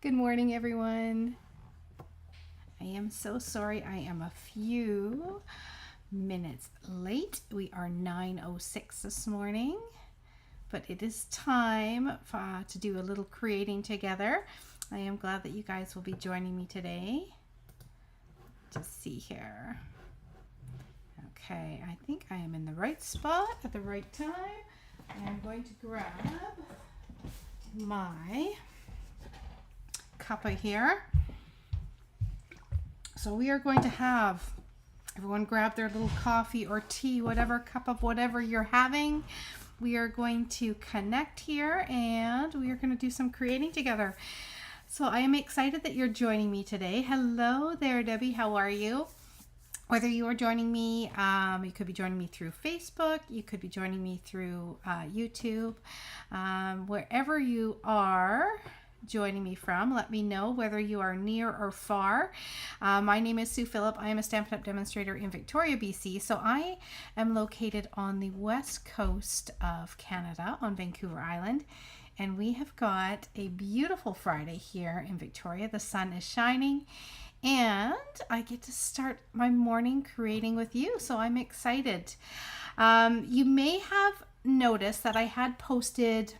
Good morning, everyone. I am so sorry I am a few minutes late. We are 9:06 this morning, but it is time to do a little creating together. I am glad that you guys will be joining me today. Just see here. Okay, I think I am in the right spot at the right time. I am going to grab my Cuppa here. So we are going to have everyone grab their little coffee or tea, whatever cup of whatever you're having. We are going to connect here and we are going to do some creating together. So I am excited that you're joining me today. Hello there, Debbie. How are you? Whether you are joining me, you could be joining me through Facebook, you could be joining me through YouTube, wherever you are joining me from, let me know whether you are near or far. My name is Sue Phillip. I am a Stampin' Up! Demonstrator in Victoria, BC. So I am located on the west coast of Canada on Vancouver Island. And we have got a beautiful Friday here in Victoria. The sun is shining and I get to start my morning creating with you. So I'm excited. You may have noticed that I had posted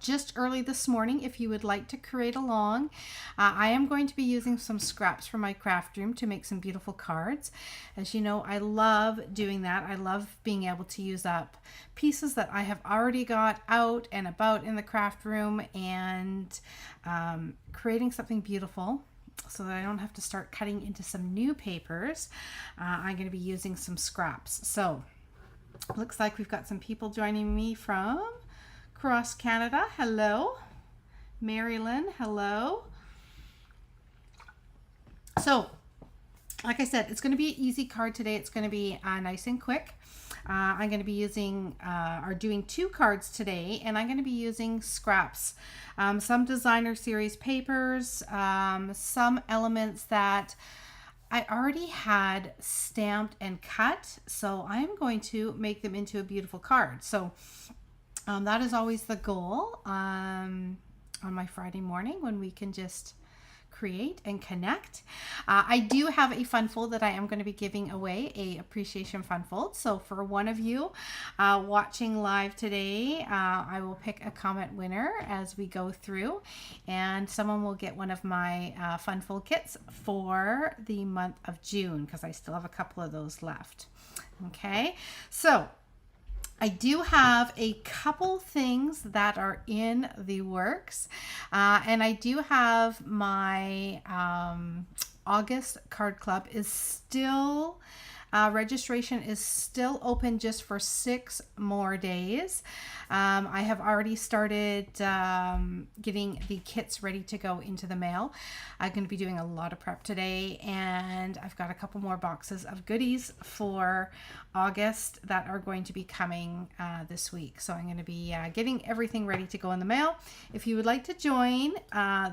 just early this morning if you would like to create along. I am going to be using some scraps from my craft room to make some beautiful cards. As you know, I love doing that. I love being able to use up pieces that I have already got out and about in the craft room and creating something beautiful so that I don't have to start cutting into some new papers. I'm going to be using some scraps. So looks like we've got some people joining me from across Canada. Hello. Marilyn, hello. So, like I said, it's going to be an easy card today. It's going to be nice and quick. I'm going to be using or doing 2 cards today, and I'm going to be using scraps. Some designer series papers, some elements that I already had stamped and cut, so I'm going to make them into a beautiful card. So that is always the goal on my Friday morning when we can just create and connect. I do have a fun fold that I am going to be giving away, a appreciation fun fold. So for one of you watching live today, I will pick a comment winner as we go through, and someone will get one of my fun fold kits for the month of June because I still have a couple of those left. Okay, so I do have a couple things that are in the works, and I do have my August card club is still registration is still open just for 6 more days. I have already started getting the kits ready to go into the mail. I'm going to be doing a lot of prep today, and I've got a couple more boxes of goodies for August that are going to be coming this week. So I'm going to be getting everything ready to go in the mail. If you would like to join,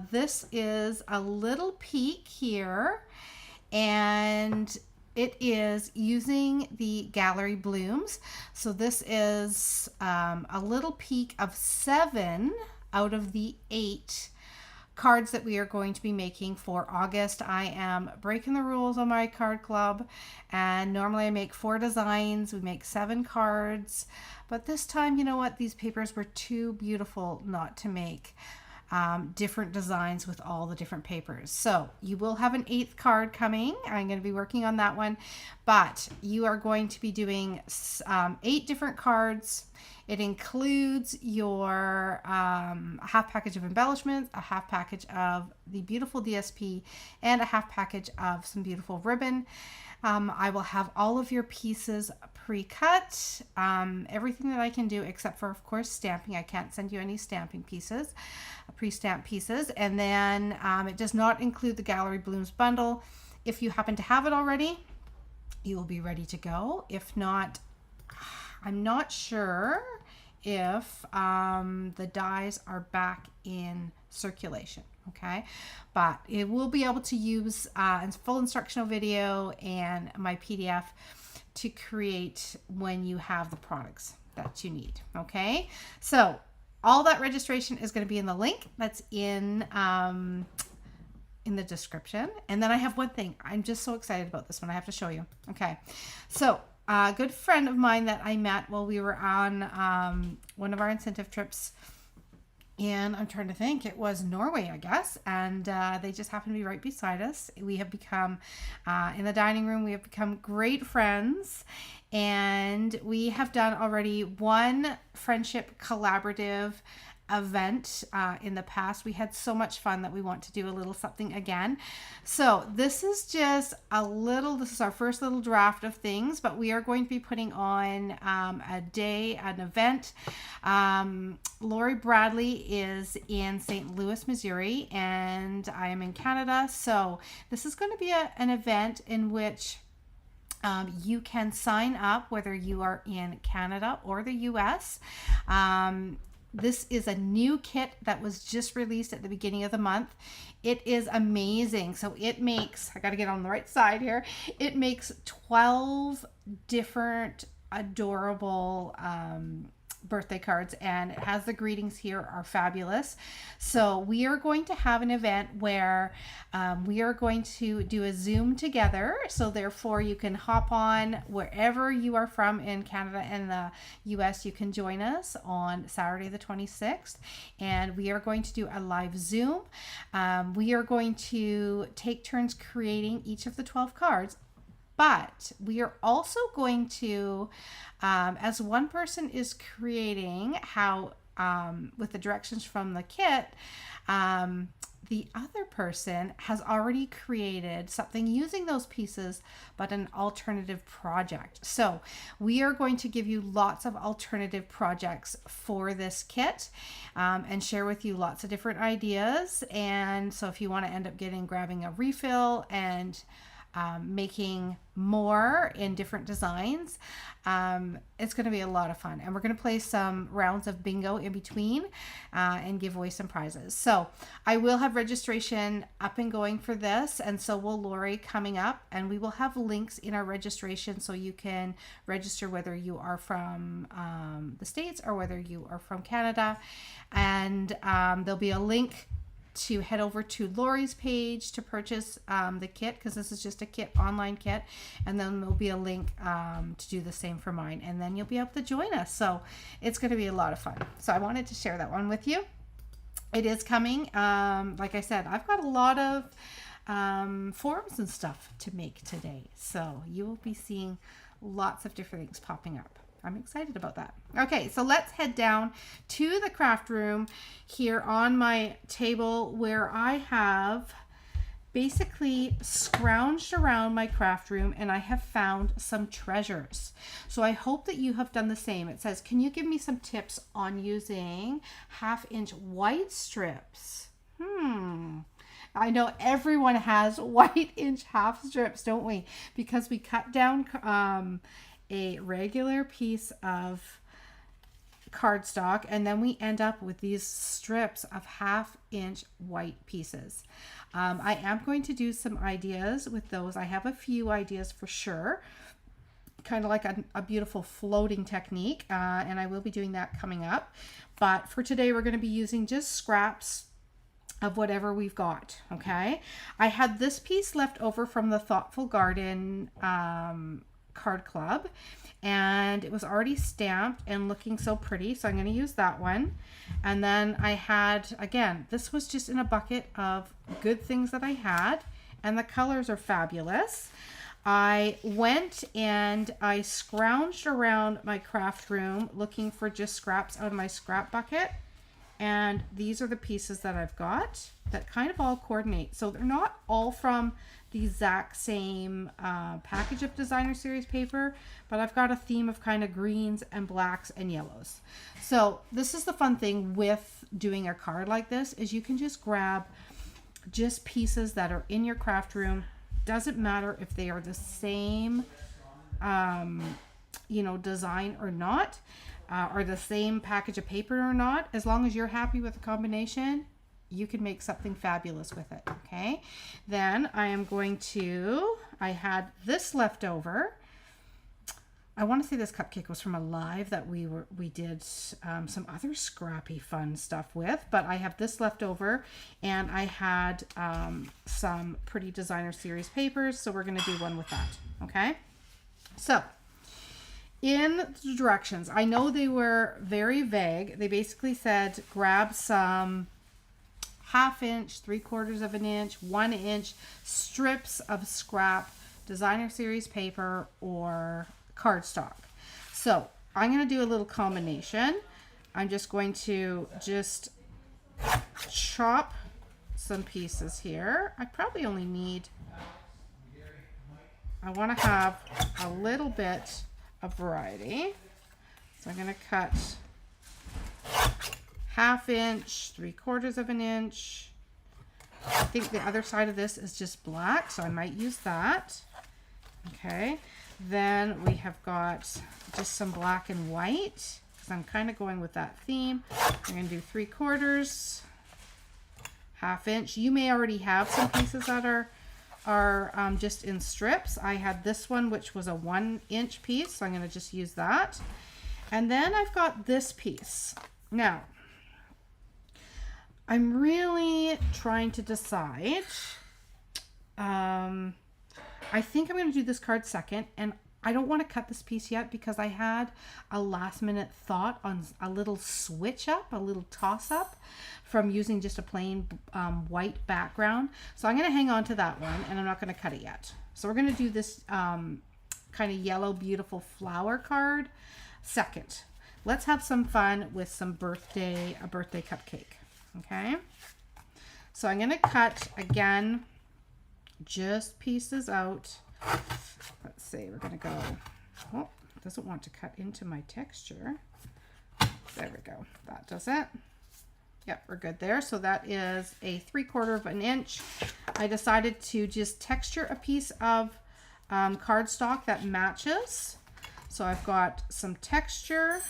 this is a little peek here, and it is using the gallery blooms. So this is a little peek of 7 out of the 8 cards that we are going to be making for August. I am breaking the rules on my card club, and normally I make 4 designs. We make 7 cards, but this time, you know what? These papers were too beautiful not to make different designs with all the different papers. So you will have an 8th card coming. I'm going to be working on that one, but you are going to be doing 8 different cards. It includes your half package of embellishments, a half package of the beautiful DSP, and a half package of some beautiful ribbon. I will have all of your pieces pre-cut, everything that I can do except for, of course, stamping. I can't send you any stamping pieces, pre-stamped pieces. And then it does not include the Gallery Blooms bundle. If you happen to have it already, you will be ready to go. If not, I'm not sure if the dies are back in circulation. Okay, but it will be able to use full instructional video and my PDF to create when you have the products that you need. Okay, so all that registration is going to be in the link that's in the description. And then I have one thing. I'm just so excited about this one. I have to show you. Okay. So a good friend of mine that I met while we were on one of our incentive trips, and I'm trying to think, it was Norway, I guess. And they just happen to be right beside us. We have become, in the dining room, we have become great friends. And we have done already one friendship collaborative event in the past. We had so much fun that we want to do a little something again. So this is just this is our first little draft of things, but we are going to be putting on an event. Lori Bradley is in St. Louis, Missouri, and I am in Canada. So this is going to be an event in which you can sign up whether you are in Canada or the US. This is a new kit that was just released at the beginning of the month. It is amazing. So it makes, I got to get on the right side here. It makes 12 different adorable birthday cards, and it has the greetings here are fabulous. So we are going to have an event where we are going to do a Zoom together. So therefore you can hop on wherever you are from in Canada and the US. You can join us on Saturday the 26th, and we are going to do a live Zoom. We are going to take turns creating each of the 12 cards. But we are also going to, as one person is creating how, with the directions from the kit, the other person has already created something using those pieces, but an alternative project. So we are going to give you lots of alternative projects for this kit, and share with you lots of different ideas. And so if you want to end up grabbing a refill and making more in different designs, it's going to be a lot of fun, and we're going to play some rounds of bingo in between and give away some prizes. So I will have registration up and going for this, and so will Lori coming up, and we will have links in our registration so you can register whether you are from the States or whether you are from Canada. And there'll be a link to head over to Lori's page to purchase the kit, because this is just a kit, online kit, and then there'll be a link to do the same for mine, and then you'll be able to join us. So it's going to be a lot of fun. So I wanted to share that one with you. It is coming. Like I said, I've got a lot of forms and stuff to make today, so you will be seeing lots of different things popping up. I'm excited about that. Okay, so let's head down to the craft room here on my table, where I have basically scrounged around my craft room and I have found some treasures. So I hope that you have done the same. It says, can you give me some tips on using 1/2-inch white strips? I know everyone has white inch half strips, don't we? Because we cut down a regular piece of cardstock, and then we end up with these strips of 1/2-inch white pieces. I am going to do some ideas with those. I have a few ideas for sure, kind of like a beautiful floating technique, and I will be doing that coming up. But for today, we're going to be using just scraps of whatever we've got. Okay, I had this piece left over from the Thoughtful Garden card club, and it was already stamped and looking so pretty, so I'm going to use that one. And then I had, again, this was just in a bucket of good things that I had, and the colors are fabulous. I went and I scrounged around my craft room looking for just scraps out of my scrap bucket, and these are the pieces that I've got that kind of all coordinate. So they're not all from the exact same package of designer series paper, but I've got a theme of kind of greens and blacks and yellows. So this is the fun thing with doing a card like this, is you can just grab just pieces that are in your craft room. Doesn't matter if they are the same design or not, or the same package of paper or not. As long as you're happy with the combination, you can make something fabulous with it. Okay, then I am going to, I had this left over. I want to say this cupcake was from a live that we did some other scrappy fun stuff with, but I have this left over, and I had some pretty designer series papers, so we're going to do one with that. Okay, so in the directions, I know they were very vague. They basically said grab some 1/2 inch, 3/4 of an inch, 1 inch strips of scrap designer series paper or cardstock. So I'm going to do a little combination. I'm just going to chop some pieces here. I probably only need, I want to have a little bit of variety. So I'm going to cut 1/2 inch, 3/4 of an inch. I think the other side of this is just black, so I might use that. Okay, then we have got just some black and white because I'm kind of going with that theme. I'm going to do 3/4, 1/2 inch. You may already have some pieces that are just in strips. I had this one, which was a 1 inch piece, so I'm going to just use that. And then I've got this piece. Now, I'm really trying to decide. I think I'm going to do this card second, and I don't want to cut this piece yet because I had a last minute thought on a little switch up, a little toss up from using just a plain white background. So I'm going to hang on to that one, and I'm not going to cut it yet. So we're going to do this kind of yellow beautiful flower card second. Let's have some fun with some a birthday cupcake. Okay, so I'm going to cut again just pieces out. Let's see, we're going to go, oh, it doesn't want to cut into my texture. There we go, that does it. Yep, we're good there. So that is a 3/4 of an inch. I decided to just texture a piece of cardstock that matches. So I've got some texture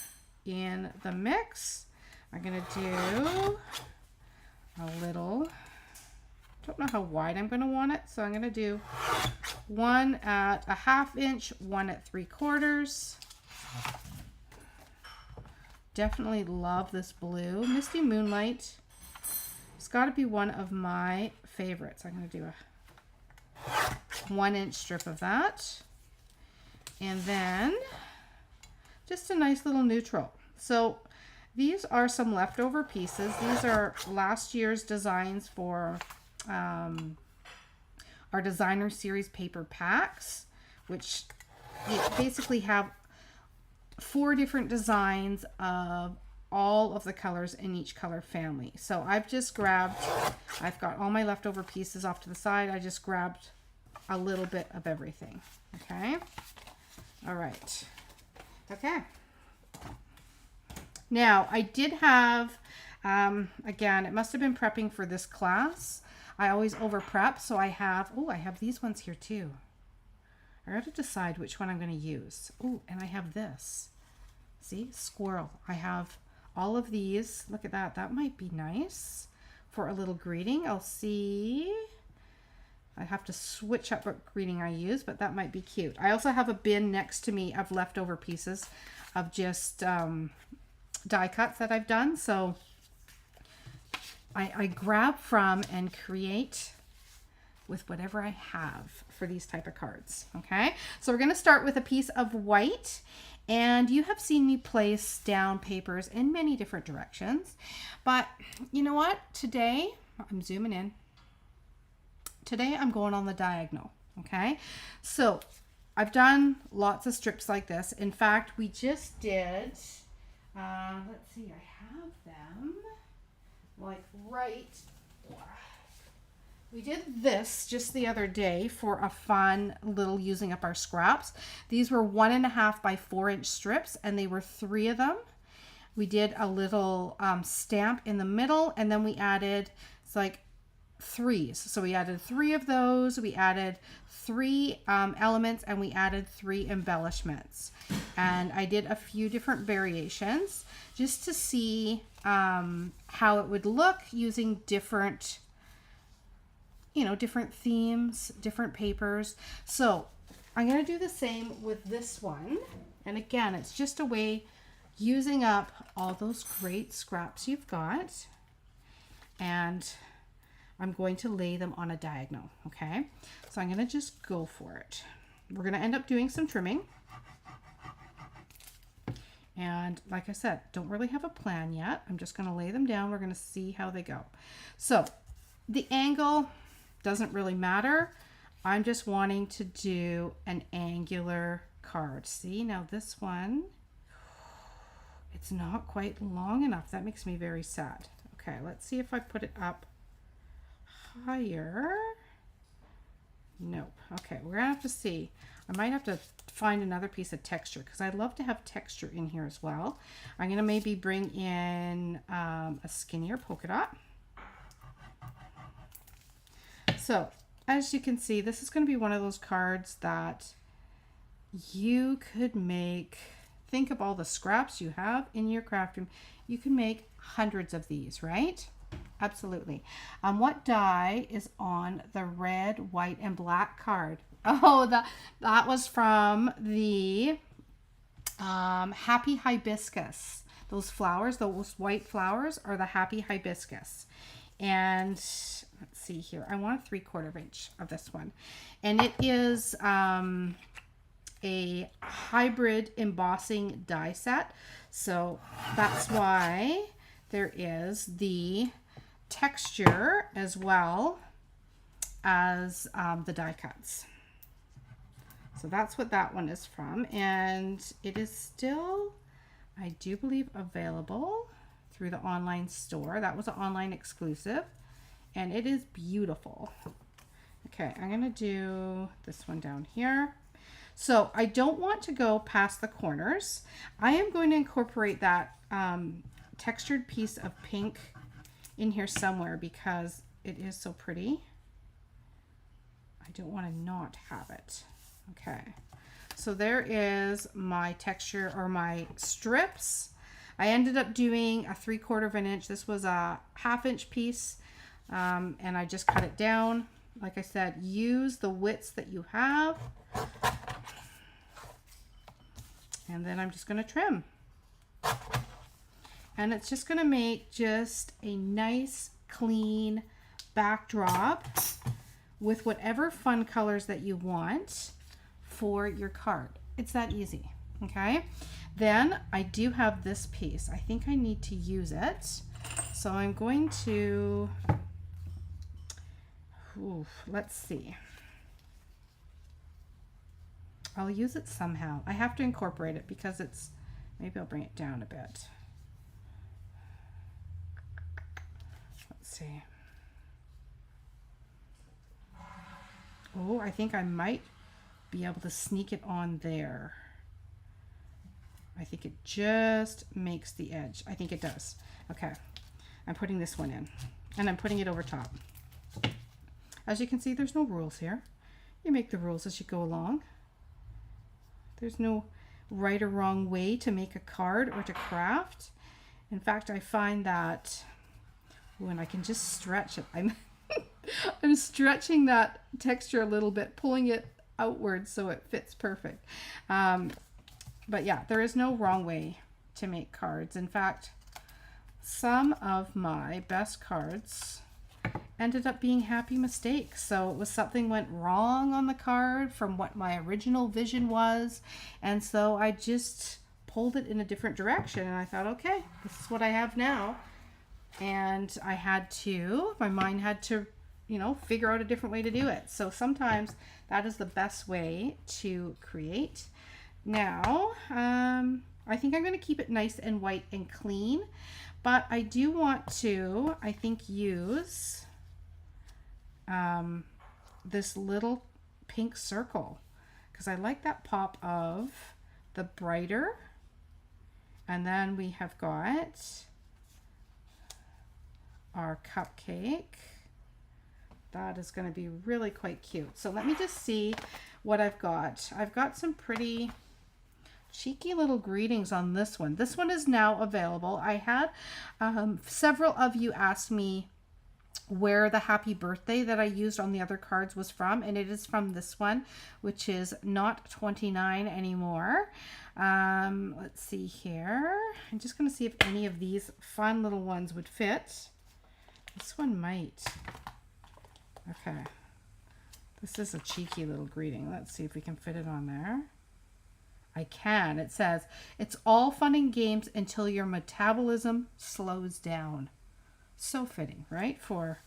in the mix. I'm going to do a little, don't know how wide I'm going to want it, so I'm going to do one at a 1/2 inch, one at 3/4. Definitely love this blue. Misty Moonlight. It's got to be one of my favorites. I'm going to do a 1 inch strip of that. And then just a nice little neutral. So these are some leftover pieces. These are last year's designs for our designer series paper packs, which basically have 4 different designs of all of the colors in each color family. So I've got all my leftover pieces off to the side. I just grabbed a little bit of everything. Okay. All right. Okay. Now I did have, again, it must have been prepping for this class. I always over prep. So I have these ones here too. I got to decide which one I'm going to use. Oh, and I have this. See, squirrel. I have all of these. Look at that. That might be nice for a little greeting. I'll see. I have to switch up what greeting I use, but that might be cute. I also have a bin next to me of leftover pieces of just die cuts that I've done. So I grab from and create with whatever I have for these type of cards. Okay, so we're going to start with a piece of white, and you have seen me place down papers in many different directions, but you know what, today I'm zooming in. Today I'm going on the diagonal. Okay, so I've done lots of strips like this. In fact, we just did let's see, I have them like right. We did this just the other day for a fun little using up our scraps. These were 1.5 by 4 inch strips, and they were 3 of them. We did a little stamp in the middle, and then we added, it's like 3s. So we added 3 of those. We added 3 elements, and we added 3 embellishments. And I did a few different variations just to see how it would look using different, different themes, different papers. So I'm going to do the same with this one. And again, it's just a way using up all those great scraps you've got. And I'm going to lay them on a diagonal, okay? So I'm gonna just go for it. We're gonna end up doing some trimming. And like I said, don't really have a plan yet. I'm just gonna lay them down. We're gonna see how they go. So the angle doesn't really matter. I'm just wanting to do an angular card. See, now this one, it's not quite long enough. That makes me very sad. Okay, let's see if I put it up higher. Nope. Okay, we're gonna have to see. I might have to find another piece of texture because I'd love to have texture in here as well. I'm gonna maybe bring in a skinnier polka dot. So as you can see, this is going to be one of those cards that you could make. Think of all the scraps you have in your craft room. You can make hundreds of these, right? Absolutely. What die is on the red, white, and black card? Oh, that was from the Happy Hibiscus. Those flowers, those white flowers, are the Happy Hibiscus. And let's see here. I want a 3/4 inch of this one. And it is a hybrid embossing die set. So that's why there is the texture as well as the die cuts. So that's what that one is from. And it is still, I do believe, available through the online store. That was an online exclusive. And it is beautiful. Okay, I'm going to do this one down here. So I don't want to go past the corners. I am going to incorporate that textured piece of pink in here somewhere because it is so pretty. I don't want to not have it. Okay, so there is my texture or my strips. I ended up doing a 3/4 inch. This was a 1/2 inch piece. And I just cut it down. Like I said, use the widths that you have. And then I'm just going to trim. And it's just going to make just a nice, clean backdrop with whatever fun colors that you want for your card. It's that easy, okay? Then I do have this piece. I think I need to use it. So I'm going to... let's see. I'll use it somehow. I have to incorporate it because it's, maybe I'll bring it down a bit. Let's see. Oh, I think I might be able to sneak it on there. I think it just makes the edge. I think it does. Okay, I'm putting this one in and I'm putting it over top. As you can see, there's no rules here. You make the rules as you go along. There's no right or wrong way to make a card or to craft. In fact, I find that when I can just stretch it, I'm stretching that texture a little bit, pulling it outwards so it fits perfect. But yeah, there is no wrong way to make cards. In fact, some of my best cards ended up being happy mistakes. So it was something went wrong on the card from what my original vision was. And so I just pulled it in a different direction. And I thought, okay, this is what I have now. And I had to, my mind had to, you know, figure out a different way to do it. So sometimes that is the best way to create. Now, I think I'm going to keep it nice and white and clean. But I do want to, I think, use this little pink circle because I like that pop of the brighter. And then we have got our cupcake. That is going to be really quite cute. So let me just see what I've got. I've got some pretty cheeky little greetings on this one. This one is now available. I had several of you ask me where the happy birthday that I used on the other cards was from, and it is from this one, which is not 29 anymore. Let's see here. I'm just going to see if any of these fun little ones would fit. This one might. Okay. This is a cheeky little greeting. Let's see if we can fit it on there. I can. It says, it's all fun and games until your metabolism slows down. So fitting, right? For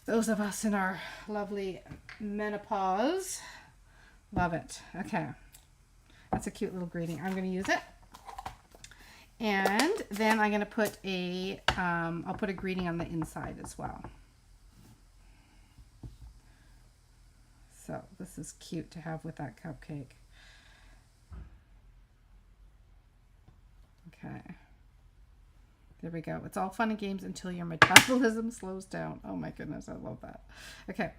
those of us in our lovely menopause. Love it. Okay. That's a cute little greeting. I'm going to use it. And then I'm going to put a, I'll put a greeting on the inside as well. So this is cute to have with that cupcake. Okay. There we go. It's all fun and games until your metabolism slows down. Oh my goodness, I love that. Okay.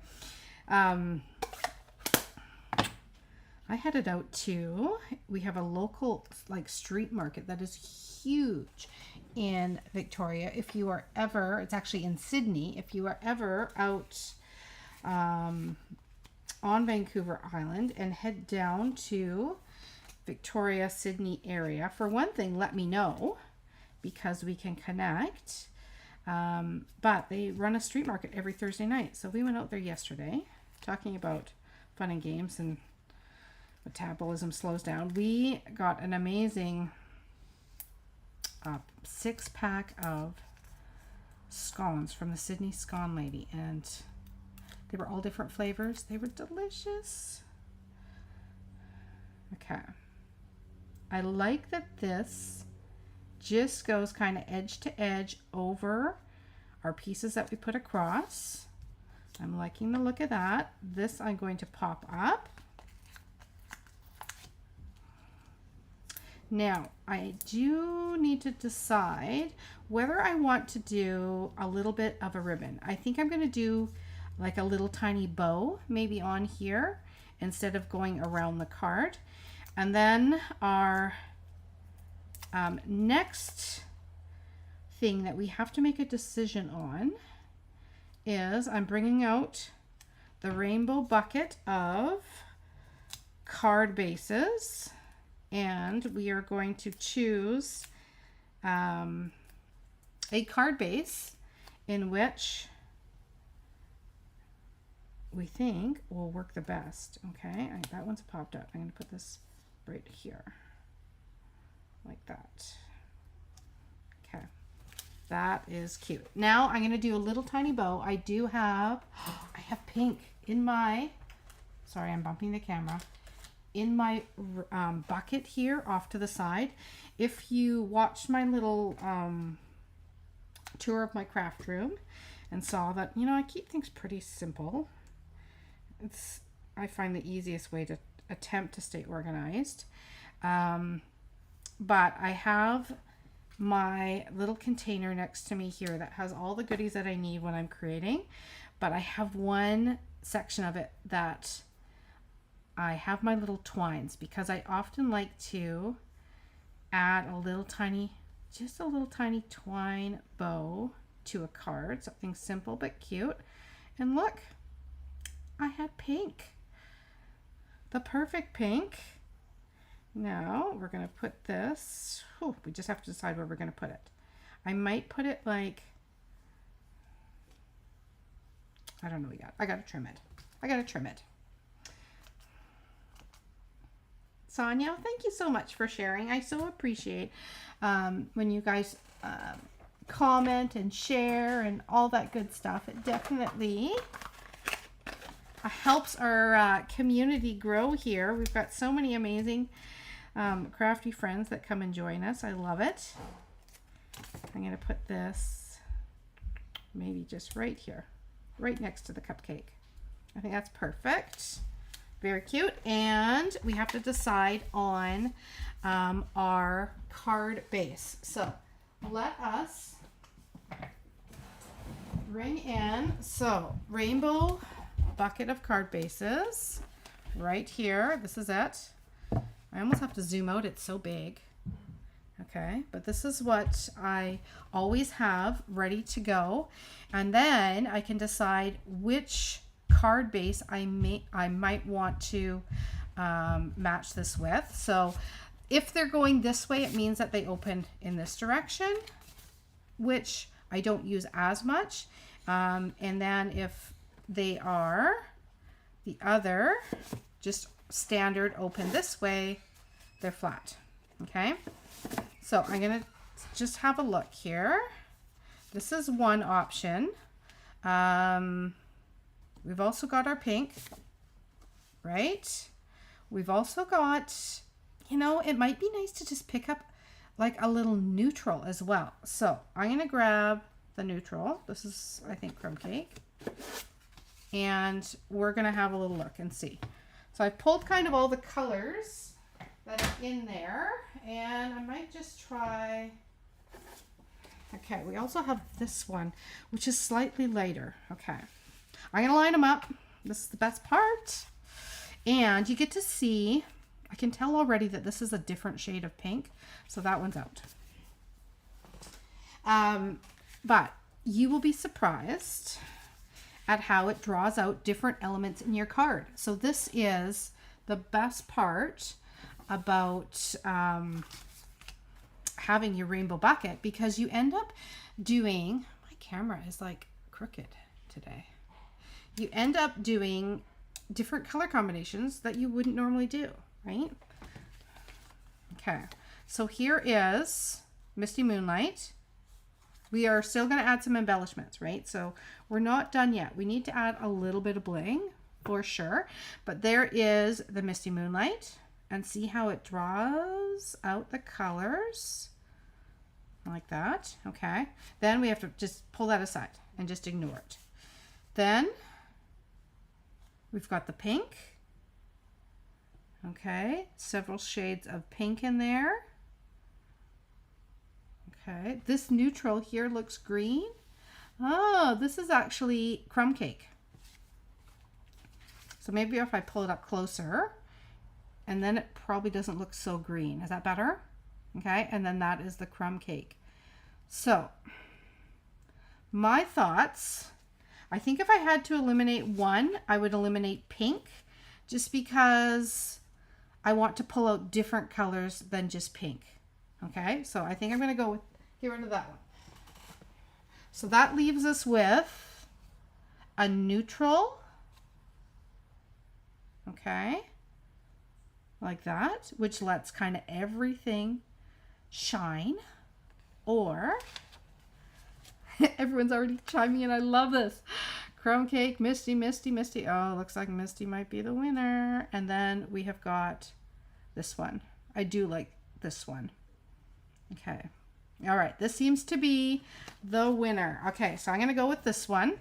I headed out to, we have a local like street market that is huge in Victoria. If you are ever, it's actually in Sydney, if you are ever out on Vancouver Island and head down to Victoria, Sydney area, for one thing, let me know, because we can connect. But they run a street market every Thursday night. So we went out there yesterday talking about fun and games and metabolism slows down. We got an amazing 6-pack of scones from the Sydney Scone Lady. And they were all different flavors. They were delicious. Okay. I like that this just goes kind of edge to edge over our pieces that we put across. I'm liking the look of that. This I'm going to pop up. Now, I do need to decide whether I want to do a little bit of a ribbon. I think I'm going to do like a little tiny bow maybe on here instead of going around the card. And then our next thing that we have to make a decision on is I'm bringing out the rainbow bucket of card bases, and we are going to choose a card base in which we think will work the best. Okay, that one's popped up. I'm going to put this right here like that. Okay, that is cute. Now I'm going to do a little tiny bow. I have pink in my, sorry, I'm bumping the camera, in my bucket here off to the side. If you watched my little tour of my craft room and saw that, you know, I keep things pretty simple. I find the easiest way to attempt to stay organized. But I have my little container next to me here that has all the goodies that I need when I'm creating. But I have one section of it that I have my little twines, because I often like to add a little tiny, just a little tiny twine bow to a card. Something simple but cute. And look, I had pink. The perfect pink. Now we're going to put this, we just have to decide where we're going to put it. I might put it like, I don't know yet. I got to trim it. Sonia, thank you so much for sharing. I so appreciate when you guys comment and share and all that good stuff. It definitely helps our community grow here. We've got so many amazing crafty friends that come and join us. I love it. I'm going to put this maybe just right here, right next to the cupcake. I think that's perfect. Very cute. And we have to decide on our card base. So let us bring in, so rainbow bucket of card bases right here. This is it. I almost have to zoom out. It's so big. Okay. Okay, but this is what I always have ready to go. And then I can decide which card base I might want to match this with. So if they're going this way, it means that they open in this direction, which I don't use as much. And then if they are the other, just standard open this way, they're flat. Okay, so I'm gonna just have a look here. This is one option. We've also got our pink, right? We've also got, you know, it might be nice to just pick up like a little neutral as well. So I'm gonna grab the neutral. This is, I think, crumb cake. And we're gonna have a little look and see. So I pulled kind of all the colors that are in there, and I might just try. Okay, we also have this one, which is slightly lighter. Okay, I'm gonna line them up. This is the best part. And you get to see, I can tell already that this is a different shade of pink. So that one's out. But you will be surprised at how it draws out different elements in your card. So this is the best part about having your rainbow bucket, because you end up doing, my camera is like crooked today. You end up doing different color combinations that you wouldn't normally do, right? Okay, so here is Misty Moonlight. We are still going to add some embellishments, right? So we're not done yet. We need to add a little bit of bling for sure. But there is the Misty Moonlight, and see how it draws out the colors like that. Okay. Then we have to just pull that aside and just ignore it. Then we've got the pink. Okay. Several shades of pink in there. Okay, this neutral here looks green. Oh, this is actually crumb cake. So maybe if I pull it up closer, and then it probably doesn't look so green. Is that better? Okay, and then that is the crumb cake. So, my thoughts, I think if I had to eliminate one, I would eliminate pink, just because I want to pull out different colors than just pink. Okay, so I think I'm going to go with, get rid of that one. So that leaves us with a neutral, okay, like that, which lets kind of everything shine. Or, everyone's already chiming in, I love this. Crumb cake, Misty, Misty, Misty. Oh, looks like Misty might be the winner. And then we have got this one. I do like this one. Okay. All right. This seems to be the winner. Okay. So I'm going to go with this one,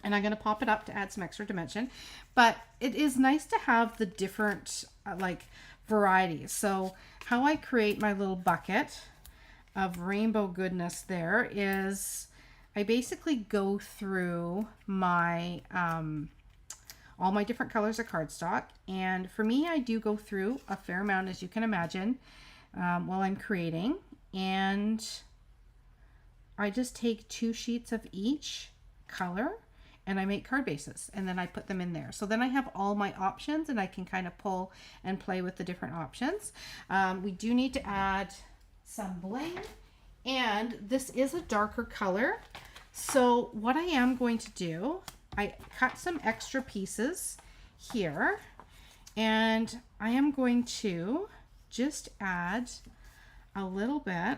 and I'm going to pop it up to add some extra dimension, but it is nice to have the different like varieties. So how I create my little bucket of rainbow goodness there is I basically go through my, all my different colors of cardstock. And for me, I do go through a fair amount, as you can imagine, while I'm creating. And I just take 2 sheets of each color and I make card bases, and then I put them in there. So then I have all my options, and I can kind of pull and play with the different options. We do need to add some bling, and this is a darker color. So what I am going to do, I cut some extra pieces here, and I am going to just add a little bit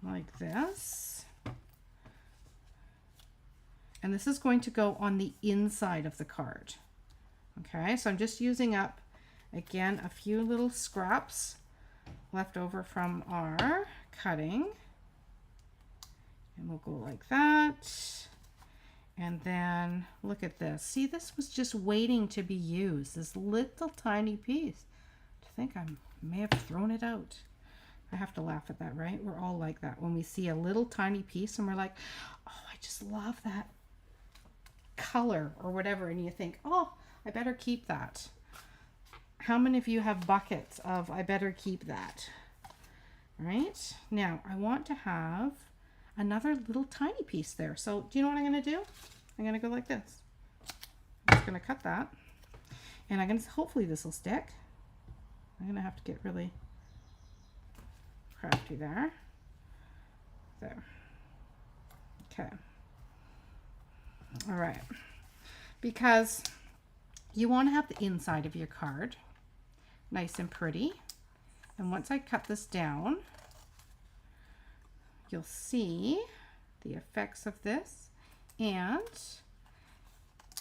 like this. And this is going to go on the inside of the card. Okay, so I'm just using up, again, a few little scraps left over from our cutting. And we'll go like that. And then look at this. See, this was just waiting to be used, this little tiny piece. To think I may have thrown it out. I have to laugh at that, right? We're all like that when we see a little tiny piece and we're like, oh, I just love that color or whatever, and you think, oh, I better keep that. how many of you have buckets of I better keep that? Right? Now, I want to have another little tiny piece there. So, do you know what I'm going to do? I'm going to go like this. I'm just going to cut that. And I'm going to, hopefully this will stick. I'm going to have to get really crafty there. There. Okay. All right. Because you want to have the inside of your card nice and pretty. And once I cut this down, you'll see the effects of this. And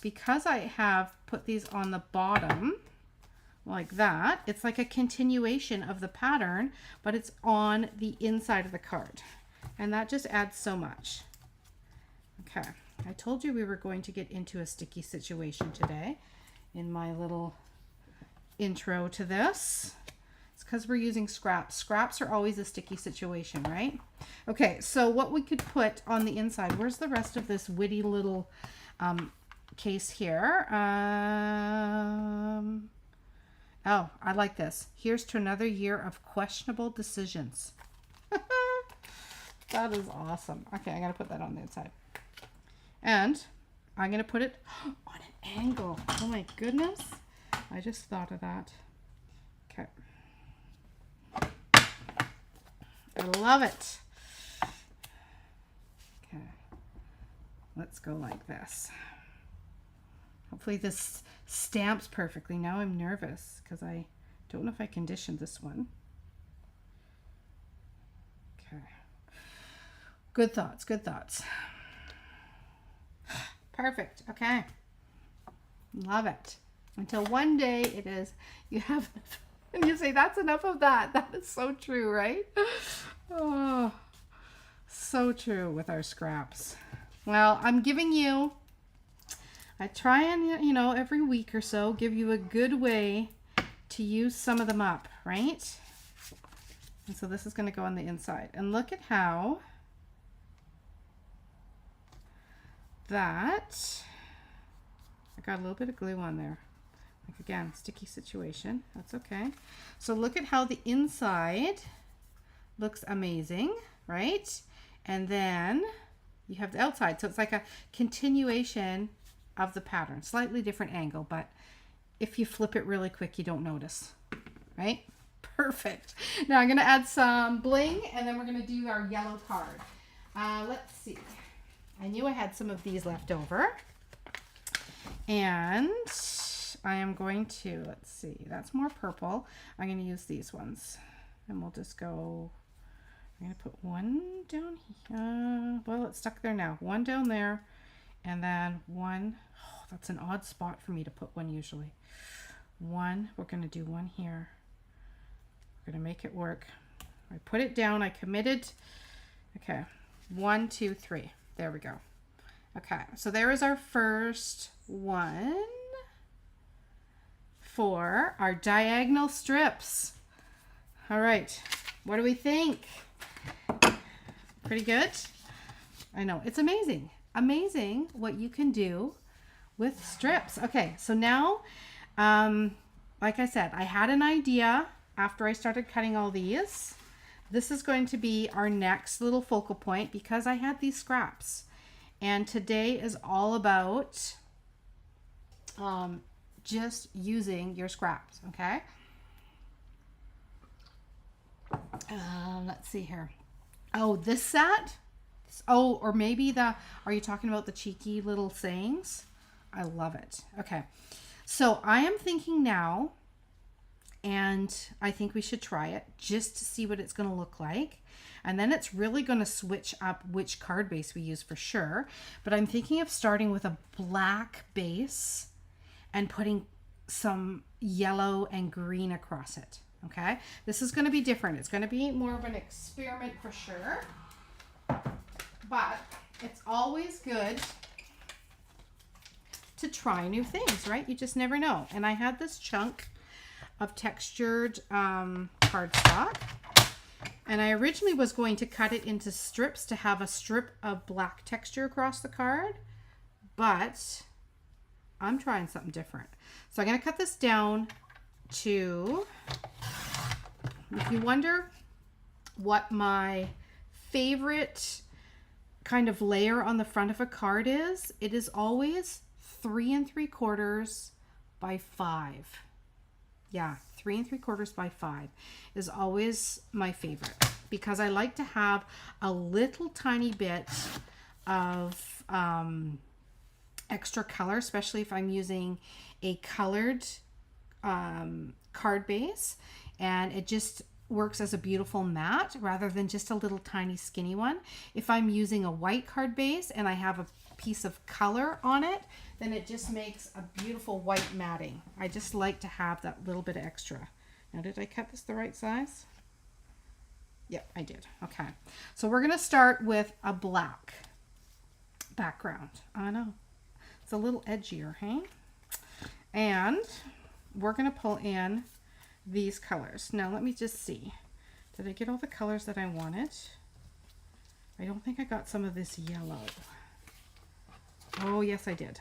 because I have put these on the bottom like that, it's like a continuation of the pattern, but it's on the inside of the card. And that just adds so much. Okay, I told you we were going to get into a sticky situation today in my little intro to this. It's because we're using scraps. Scraps are always a sticky situation, right? Okay, so what we could put on the inside, where's the rest of this witty little case here? Oh, I like this. Here's to another year of questionable decisions. That is awesome. Okay, I'm going to put that on the inside. And I'm going to put it on an angle. Oh my goodness. I just thought of that. Okay. I love it. Okay. Let's go like this. Hopefully this stamps perfectly. Now I'm nervous because I don't know if I conditioned this one. Okay. Good thoughts, good thoughts. Perfect. Okay. Love it. Until one day it is, you have, and you say, that's enough of that. That is so true, right? Oh, so true with our scraps. Well, I'm giving you, I try and, you know, every week or so, give you a good way to use some of them up, right? And so this is going to go on the inside. And look at how that, I got a little bit of glue on there. Like again, sticky situation. That's okay. So look at how the inside looks amazing, right? And then you have the outside. So it's like a continuation of the pattern. Slightly different angle, but if you flip it really quick, you don't notice, right? Perfect. Now I'm going to add some bling and then we're going to do our yellow card. Let's see. I knew I had some of these left over. And I am going to, let's see, that's more purple. I'm going to use these ones. And we'll just go, I'm going to put one down here. Well, it's stuck there now. One down there. And then one, oh, that's an odd spot for me to put one usually. One, we're going to do one here. We're going to make it work. I put it down, I committed. Okay, 1, 2, 3. There we go. Okay, so there is our first one for our diagonal strips. All right, what do we think? Pretty good? I know, it's amazing. Amazing what you can do with strips. Okay, so now, like I said, I had an idea after I started cutting all these. This is going to be our next little focal point because I had these scraps. And today is all about just using your scraps, okay? Let's see here. Oh, this set? Oh, or maybe the, are you talking about the cheeky little sayings? I love it. Okay. So I am thinking now, and I think we should try it just to see what it's going to look like. And then it's really going to switch up which card base we use for sure. But I'm thinking of starting with a black base and putting some yellow and green across it. Okay. This is going to be different. It's going to be more of an experiment for sure. But it's always good to try new things, right? You just never know. And I had this chunk of textured cardstock. And I originally was going to cut it into strips to have a strip of black texture across the card. But I'm trying something different. So I'm going to cut this down to, if you wonder what my favorite kind of layer on the front of a card is, it is always 3 3/4 by 5. Yeah, 3 3/4 by 5 is always my favorite, because I like to have a little tiny bit of extra color, especially if I'm using a colored card base, and it just works as a beautiful mat rather than just a little tiny skinny one. If I'm using a white card base and I have a piece of color on it, then it just makes a beautiful white matting. I just like to have that little bit of extra. Now, did I cut this the right size? Yep, I did. Okay, so we're gonna start with a black background. I know, it's a little edgier, hey? And we're gonna pull in these colors. Now let me just see. Did I get all the colors that I wanted? I don't think I got some of this yellow. Oh yes I did,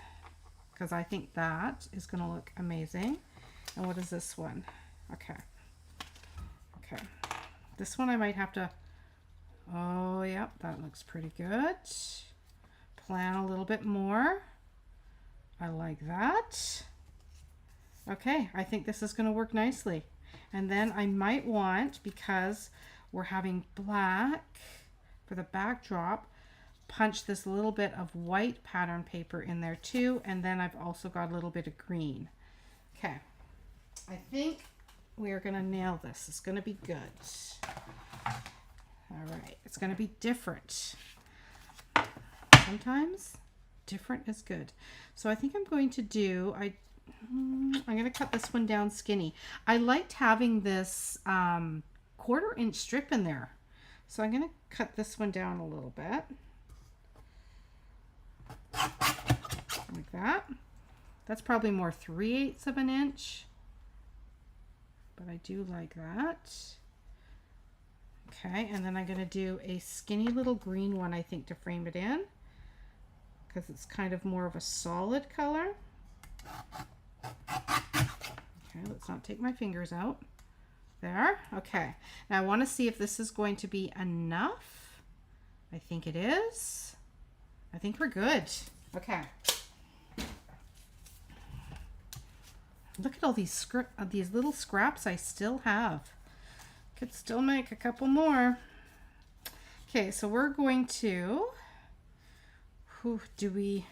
because I think that is going to look amazing. And what is this one? Okay, this one I might have to, oh yep, that looks pretty good. Plan a little bit more. I like that. Okay, I think this is going to work nicely. And then I might want, because we're having black for the backdrop, punch this little bit of white pattern paper in there too. And then I've also got a little bit of green. Okay, I think we are going to nail this. It's going to be good. All right, it's going to be different. Sometimes different is good. So I think I'm going to do, I'm going to cut this one down skinny. I liked having this 1/4 inch strip in there. So I'm going to cut this one down a little bit. Like that. That's probably more 3/8 of an inch. But I do like that. Okay, and then I'm going to do a skinny little green one, I think, to frame it in, because it's kind of more of a solid color. Okay, let's not take my fingers out. There. Okay. Now I want to see if this is going to be enough. I think it is. I think we're good. Okay. Look at all these little scraps I still have. Could still make a couple more. Okay, so we're going to, do we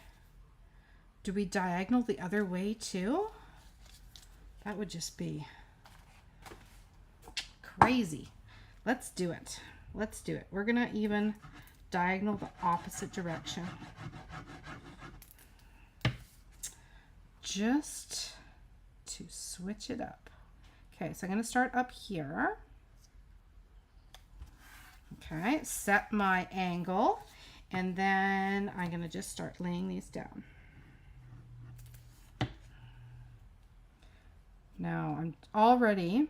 diagonal the other way too? That would just be crazy. Let's do it. Let's do it. We're gonna even diagonal the opposite direction. Just to switch it up. Okay, so I'm gonna start up here. Okay, set my angle, and then I'm gonna just start laying these down. Now I'm already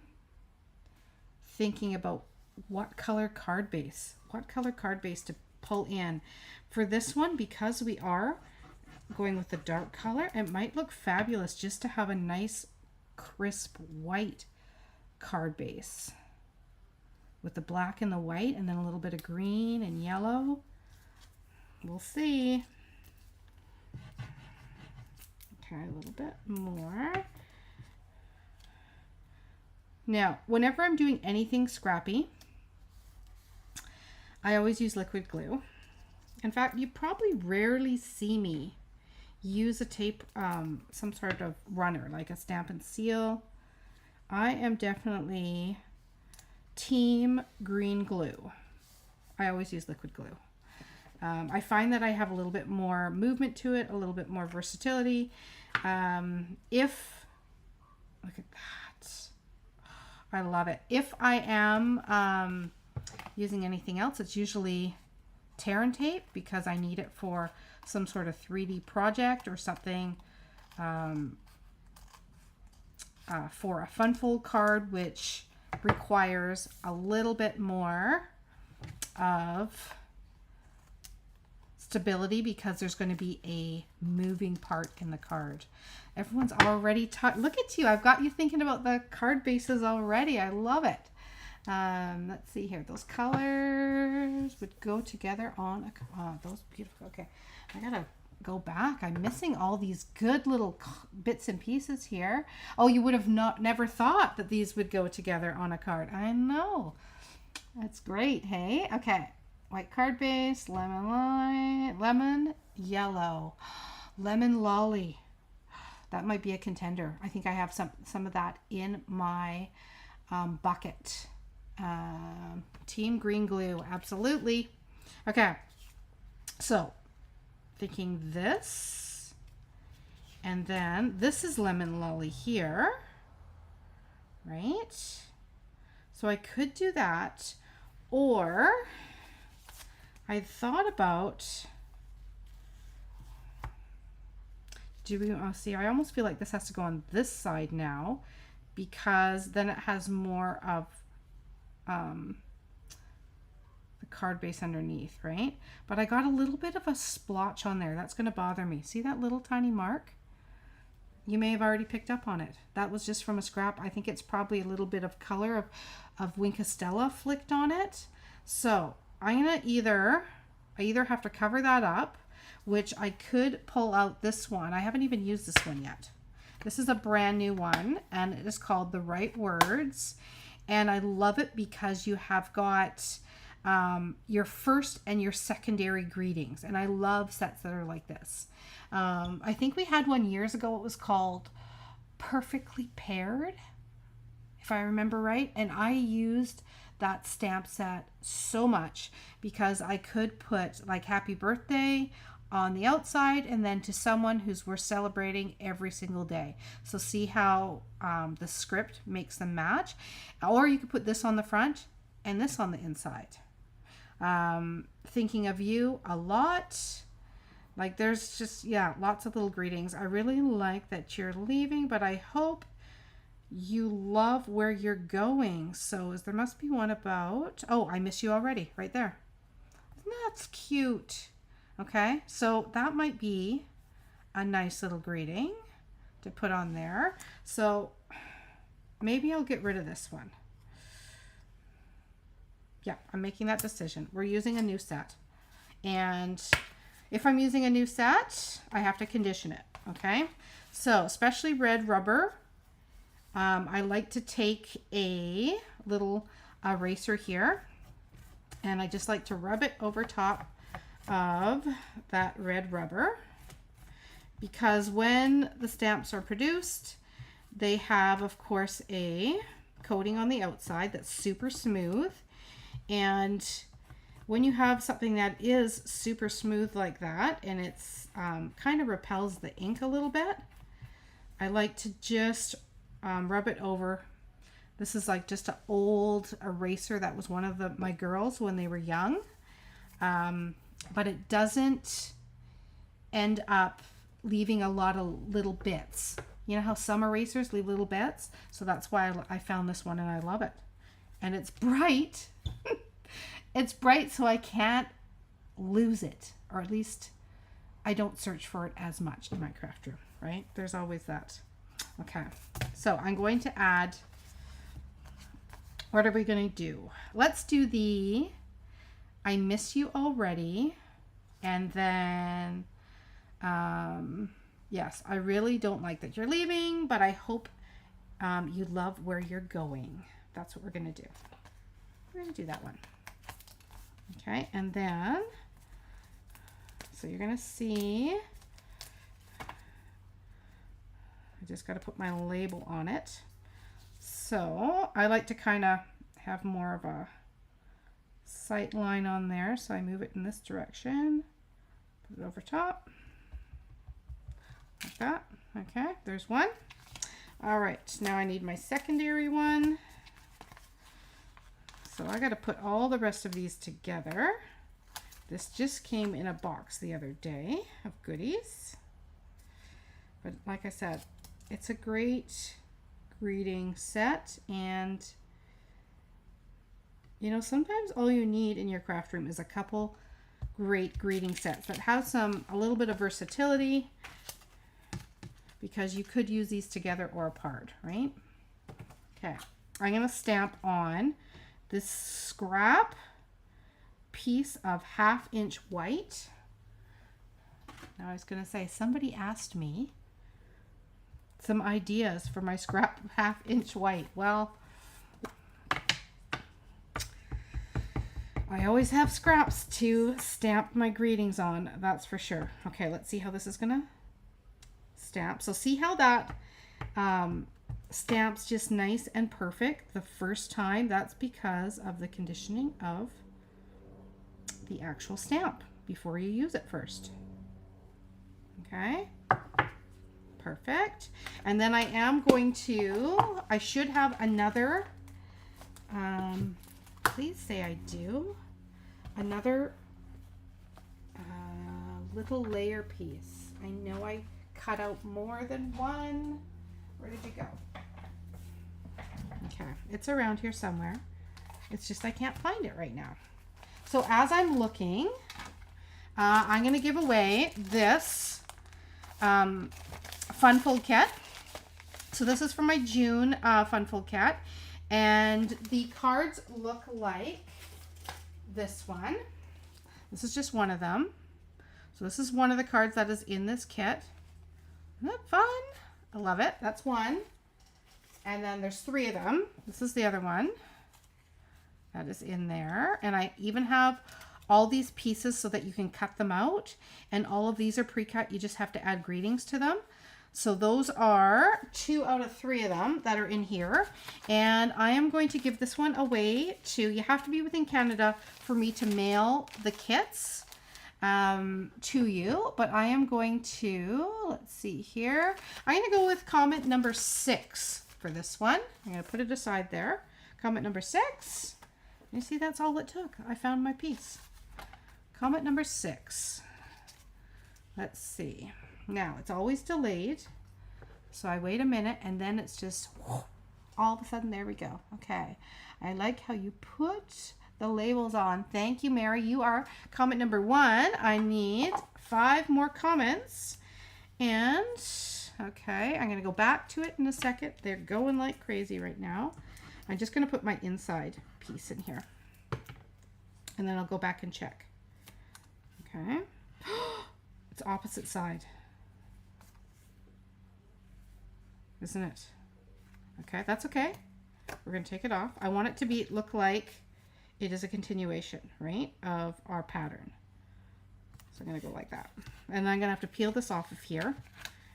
thinking about what color card base to pull in for this one, because we are going with the dark color. It might look fabulous just to have a nice crisp white card base with the black and the white, and then a little bit of green and yellow. We'll see. Okay, a little bit more. Now, whenever I'm doing anything scrappy, I always use liquid glue. In fact, you probably rarely see me use a tape, some sort of runner, like a Stamp and Seal. I am definitely team green glue. I always use liquid glue. I find that I have a little bit more movement to it, a little bit more versatility. Look at that. I love it. If I am using anything else, it's usually tear and tape, because I need it for some sort of 3D project or something, for a fun fold card, which requires a little bit more of stability because there's going to be a moving part in the card. Everyone's already look at you. I've got you thinking about the card bases already. I love it. Let's see here. Those colors would go together on those beautiful. Okay, I gotta go back. I'm missing all these good little bits and pieces here. Oh, you would have never thought that these would go together on a card. I know. That's great. Hey, okay. White card base, lemon, yellow, lemon lolly. That might be a contender. I think I have some of that in my bucket. Team green glue, absolutely. Okay, so thinking this, and then this is lemon lolly here, right? So I could do that, or I thought about, see, I almost feel like this has to go on this side now, because then it has more of the card base underneath, right? But I got a little bit of a splotch on there. That's going to bother me. See that little tiny mark? You may have already picked up on it. That was just from a scrap. I think it's probably a little bit of color of Winkostella flicked on it. So I'm going to I either have to cover that up, which I could pull out this one. I haven't even used this one yet. This is a brand new one, and it is called The Right Words. And I love it because you have got your first and your secondary greetings. And I love sets that are like this. I think we had one years ago. It was called Perfectly Paired, if I remember right. And I used that stamp set so much because I could put like happy birthday on the outside and then to someone we're celebrating every single day. So see how the script makes them match. Or you could put this on the front and this on the inside. Thinking of you a lot. Like there's just, yeah, lots of little greetings. I really like that you're leaving, but I hope you love where you're going. So there must be one about, oh, I miss you already, right there. That's cute. Okay, so that might be a nice little greeting to put on there. So maybe I'll get rid of this one. Yeah, I'm making that decision. We're using a new set. And if I'm using a new set, I have to condition it, okay? So, especially red rubber. I like to take a little eraser here, and I just like to rub it over top of that red rubber, because when the stamps are produced, they have, of course, a coating on the outside that's super smooth. And when you have something that is super smooth like that, and it's kind of repels the ink a little bit, I like to just rub it over. This is like just an old eraser that was one of my girls when they were young. But it doesn't end up leaving a lot of little bits. You know how some erasers leave little bits? So that's why I found this one and I love it. And it's bright. It's bright, so I can't lose it. Or at least I don't search for it as much in my craft room, right? There's always that. Okay, so I'm going to add, what are we going to do? Let's do the I miss you already. And then, yes, I really don't like that you're leaving, but I hope you love where you're going. That's what we're going to do. We're going to do that one. Okay, and then, so you're going to see, I just got to put my label on it. So I like to kind of have more of a sight line on there, so I move it in this direction, put it over top like that. Okay, there's one. All right, now I need my secondary one, so I got to put all the rest of these together. This just came in a box the other day of goodies, but like I said, it's a great greeting set. And you know, sometimes all you need in your craft room is a couple great greeting sets that have a little bit of versatility, because you could use these together or apart, right? Okay, I'm going to stamp on this scrap piece of 1/2 inch white. Now I was going to say, somebody asked me some ideas for my scrap 1/2 inch white. Well, I always have scraps to stamp my greetings on, that's for sure. Okay, let's see how this is gonna stamp. So see how that stamps just nice and perfect the first time? That's because of the conditioning of the actual stamp before you use it first. Okay, perfect. And then I am going to, I should have another, please say I do, another little layer piece. I know I cut out more than one. Where did you go? Okay, it's around here somewhere. It's just I can't find it right now. So as I'm looking, I'm going to give away this Fun Fold kit. So this is from my June Fun Fold kit. And the cards look like this one. This is just one of them. So this is one of the cards that is in this kit. Isn't that fun? I love it. That's one. And then there's 3 of them. This is the other one that is in there. And I even have all these pieces so that you can cut them out. And all of these are pre-cut. You just have to add greetings to them. So those are 2 out of 3 of them that are in here. And I am going to give this one away to, you have to be within Canada for me to mail the kits to you. But I am going to, let's see here. I'm going to go with comment number 6 for this one. I'm going to put it aside there. Comment number 6. You see, that's all it took. I found my piece. Comment number 6. Let's see. Now, it's always delayed, so I wait a minute, and then it's just, all of a sudden, there we go. Okay. I like how you put the labels on. Thank you, Mary. You are comment number 1. I need 5 more comments, and, okay, I'm going to go back to it in a second. They're going like crazy right now. I'm just going to put my inside piece in here, and then I'll go back and check. Okay. It's opposite side. Isn't it? Okay, that's okay. We're going to take it off. I want it to look like it is a continuation, right, of our pattern. So I'm going to go like that. And I'm going to have to peel this off of here,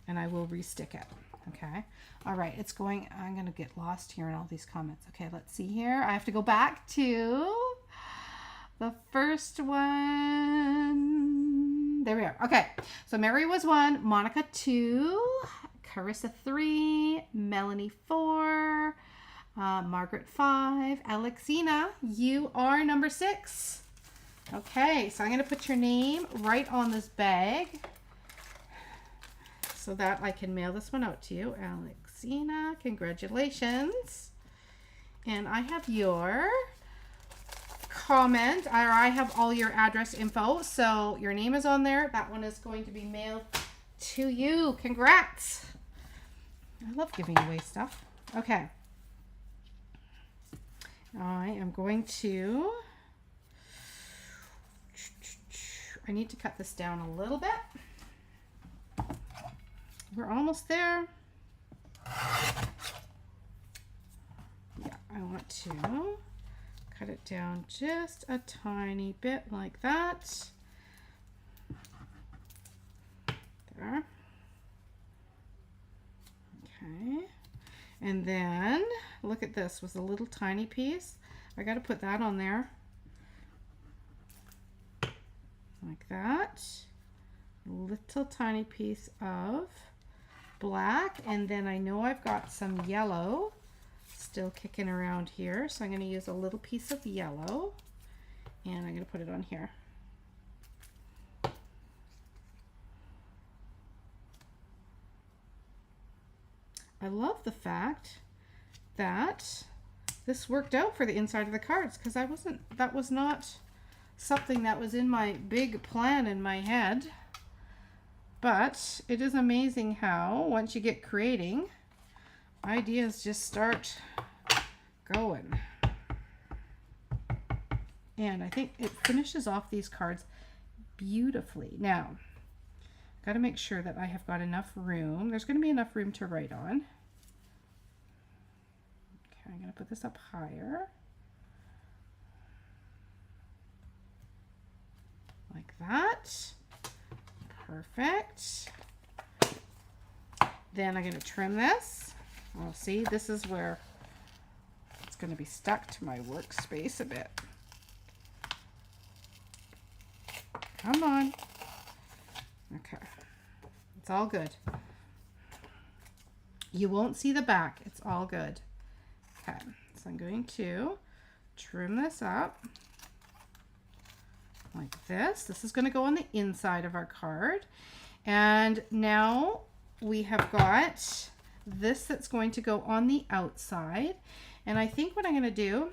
and I will restick it. Okay. All right, it's going, I'm going to get lost here in all these comments. Okay, let's see here. I have to go back to the first one. There we are. Okay, so Mary was 1, Monica 2, Carissa 3, Melanie 4, Margaret 5, Alexina, you are number 6. Okay, so I'm going to put your name right on this bag so that I can mail this one out to you. Alexina, congratulations. And I have your comment, or I have all your address info, so your name is on there. That one is going to be mailed to you. Congrats. I love giving away stuff. Okay. I am going to, I need to cut this down a little bit. We're almost there. Yeah, I want to cut it down just a tiny bit like that. There. Okay. And then look at this with a little tiny piece. I got to put that on there. Like that. Little tiny piece of black, and then I know I've got some yellow still kicking around here, so I'm going to use a little piece of yellow, and I'm going to put it on here. I love the fact that this worked out for the inside of the cards, because that was not something that was in my big plan in my head. But it is amazing how once you get creating, ideas just start going. And I think it finishes off these cards beautifully. Now, got to make sure that I have got enough room. There's going to be enough room to write on. Okay, I'm going to put this up higher. Like that. Perfect. Then I'm going to trim this. Well, see, this is where it's going to be stuck to my workspace a bit. Come on. Okay. It's all good. You won't see the back. It's all good. Okay. So I'm going to trim this up like this. This is going to go on the inside of our card. And now we have got this that's going to go on the outside. And I think what I'm going to do,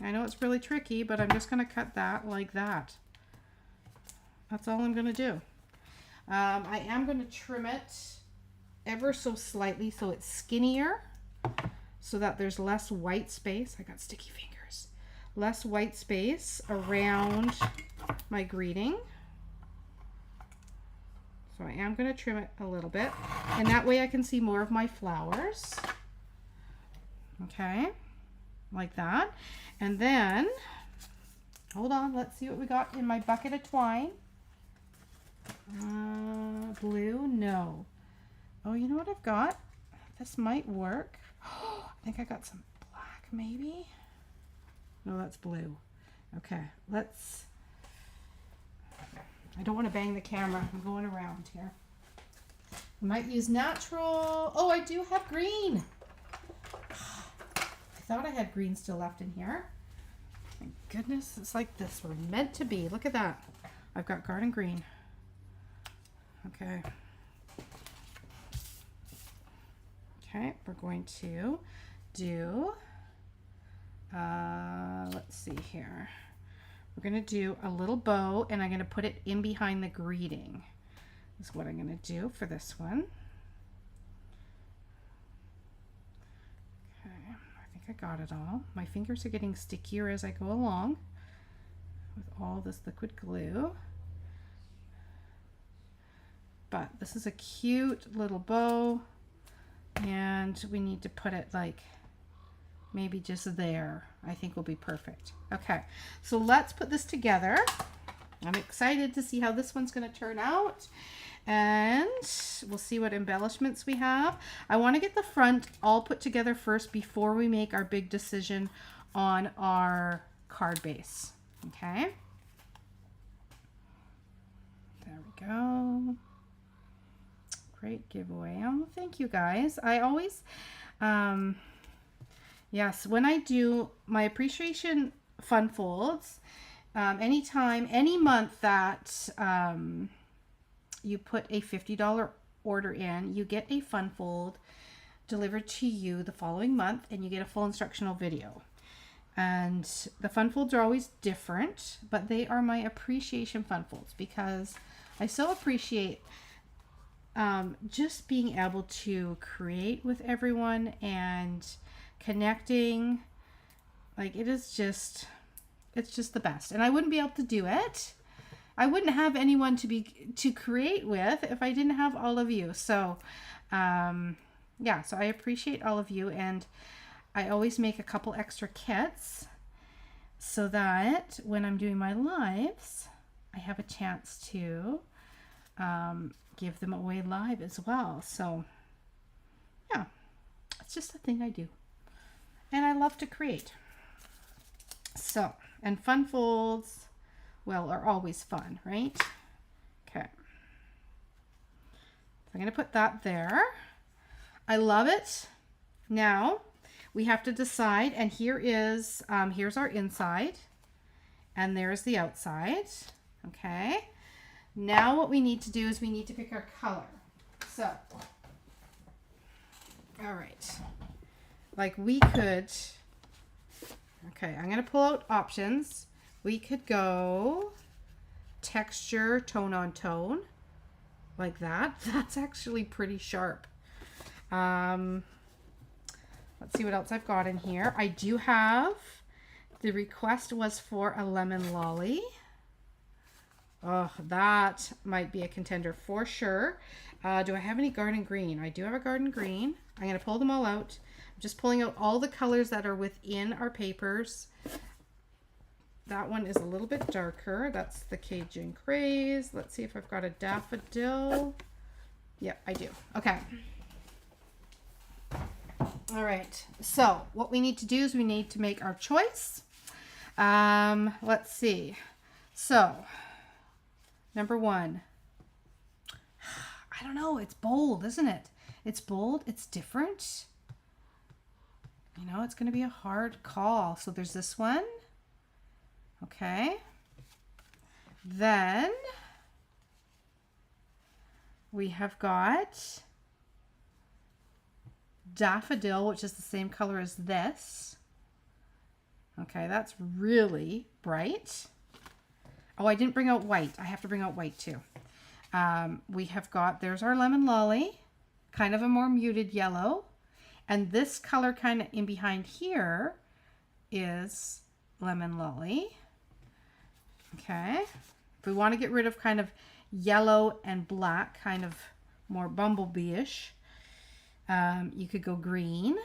I know it's really tricky, but I'm just going to cut that like that. That's all I'm going to do. I am going to trim it ever so slightly so it's skinnier, so that there's less white space. I got sticky fingers. Less white space around my greeting. So I am going to trim it a little bit, and that way I can see more of my flowers. Okay, like that. And then, hold on, let's see what we got in my bucket of twine. Blue, no. Oh, you know what I've got? This might work. I think I got some black, maybe. No, that's blue. Okay, let's... I don't want to bang the camera. I'm going around here. I might use natural. Oh, I do have green. I thought I had green still left in here. My goodness, it's like this. We're meant to be. Look at that. I've got garden green. Okay. Okay, we're going to do, let's see here. We're going to do a little bow, and I'm going to put it in behind the greeting. Is what I'm going to do for this one. Okay, I think I got it all. My fingers are getting stickier as I go along with all this liquid glue. But this is a cute little bow, and we need to put it like maybe just there. I think will be perfect. Okay, so let's put this together. I'm excited to see how this one's going to turn out, and we'll see what embellishments we have. I want to get the front all put together first before we make our big decision on our card base. Okay, there we go. Great giveaway. Oh, thank you guys. I always, yes, when I do my appreciation fun folds, anytime, any month that you put a $50 order in, you get a fun fold delivered to you the following month, and you get a full instructional video. And the fun folds are always different, but they are my appreciation fun folds because I so appreciate just being able to create with everyone and connecting. Like, it is just, it's just the best. And I wouldn't be able to do it. I wouldn't have anyone to create with if I didn't have all of you. So yeah, so I appreciate all of you, and I always make a couple extra kits so that when I'm doing my lives, I have a chance to give them away live as well. So yeah, it's just a thing I do, and I love to create. So, and fun folds, well, are always fun, right? Okay, so I'm gonna put that there. I love it. Now we have to decide, and here is here's our inside, and there's the outside. Okay, now what we need to do is we need to pick our color. So, all right, like we could, okay, I'm gonna pull out options. We could go texture tone on tone like that. That's actually pretty sharp. Let's see what else I've got in here. I do have, the request was for a lemon lolly. Oh, that might be a contender for sure. Do I have any garden green? I do have a garden green. I'm going to pull them all out. I'm just pulling out all the colors that are within our papers. That one is a little bit darker. That's the Cajun Craze. Let's see if I've got a daffodil. Yep, I do. Okay. All right. So what we need to do is we need to make our choice. Let's see. So number one. I don't know. It's bold, isn't it? It's bold. It's different. You know, it's going to be a hard call. So there's this one. Okay. Then we have got daffodil, which is the same color as this. Okay, that's really bright. Oh, I didn't bring out white. I have to bring out white too. We have got, there's our lemon lolly, kind of a more muted yellow. And this color kind of in behind here is lemon lolly. Okay. If we want to get rid of kind of yellow and black, kind of more bumblebee-ish, you could go green,